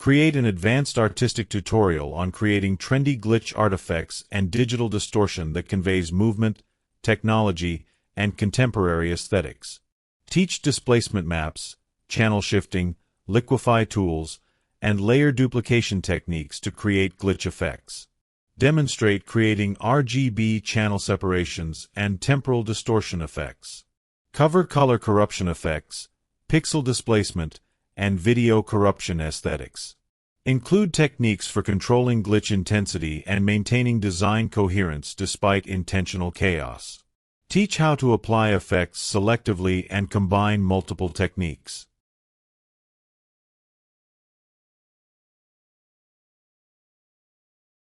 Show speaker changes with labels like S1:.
S1: Create an advanced artistic tutorial on creating trendy glitch artifacts and digital distortion that conveys movement, technology, and contemporary aesthetics. Teach displacement maps, channel shifting, liquefy tools, and layer duplication techniques to create glitch effects. Demonstrate creating RGB channel separations and temporal distortion effects. Cover color corruption effects, pixel displacement, and video corruption aesthetics. Include techniques for controlling glitch intensity and maintaining design coherence despite intentional chaos. Teach how to apply effects selectively and combine multiple techniques.